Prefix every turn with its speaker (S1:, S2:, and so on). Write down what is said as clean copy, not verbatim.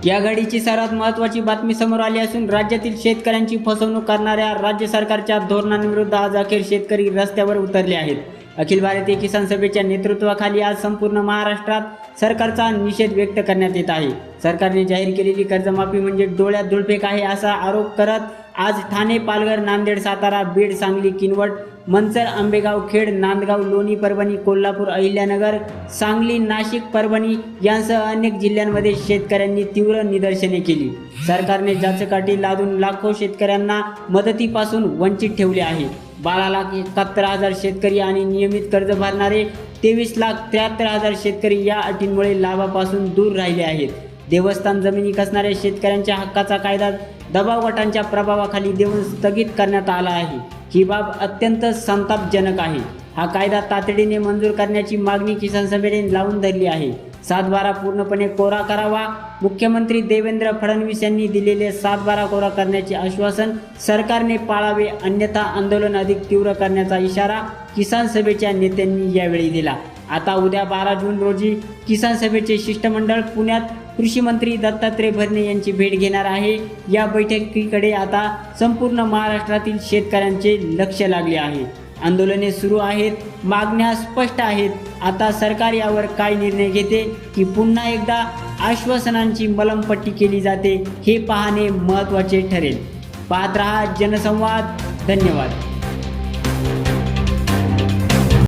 S1: या घडीची सर्वात महत्त्वाची बातमी समोर आली असून राज्यातील शेतकऱ्यांची फसवणूक करणाऱ्या राज्य सरकारच्या धोरणांविरुद्ध आज अखेर शेतकरी रस्त्यावर उतरले आहेत। अखिल भारतीय किसान सभेच्या नेतृत्वाखाली आज संपूर्ण महाराष्ट्रात सरकारचा निषेध व्यक्त करण्यात येत आहे। सरकारने जाहीर केलेली कर्जमाफी म्हणजे डोळ्यात धुळफेक आहे असा आरोप करत आज ठाणे, पालघर, नांदेड, सातारा, बीड, सांगली, किनवट, मंचर, आंबेगाव, खेड, नांदगाव, लोणी, परभणी, कोल्हापूर, अहिल्यानगर, सांगली, नाशिक, परभणी यांसह अनेक जिल्ह्यांमध्ये शेतकऱ्यांनी तीव्र निदर्शने केली। सरकारने जाचकाठी लादून लाखो शेतकऱ्यांना मदतीपासून वंचित ठेवले आहे। 12,71,000 शेतकरी आणि नियमित कर्ज भरणारे 23,73,000 शेतकरी या अटींमुळे लाभापासून दूर राहिले आहेत। देवस्थान जमिनी कसणाऱ्या शेतकऱ्यांच्या हक्काचा कायदा दबाव गटांच्या प्रभावाखाली देऊन स्थगित करण्यात आला आहे। ही बाब अत्यंत संतापजनक आहे। हा कायदा तातडीने मंजूर करण्याची मागणी किसान सभेने लावून धरली आहे। 7/12 पूर्णपणे कोरा करावा। मुख्यमंत्री देवेंद्र फडणवीस यांनी दिलेले 7/12 कोरा करण्याचे आश्वासन सरकारने पाळावे, अन्यथा आंदोलन अधिक तीव्र करण्याचा इशारा किसान सभेच्या नेत्यांनी यावेळी दिला। आता उद्या 12 जून रोजी किसान सभेचे शिष्टमंडळ पुण्यात कृषी मंत्री दत्तात्रय भरणे यांची भेट घेणार आहे। या बैठकीकडे आता संपूर्ण महाराष्ट्रातील शेतकऱ्यांचे लक्ष लागले आहे। आंदोलने सुरू आहेत, मागण्या स्पष्ट आहेत। आता सरकार यावर काय निर्णय घेते की पुन्हा एकदा आश्वासनांची मलमपट्टी केली जाते हे पाहणे महत्त्वाचे ठरेल। पाहत रहा जनसंवाद। धन्यवाद।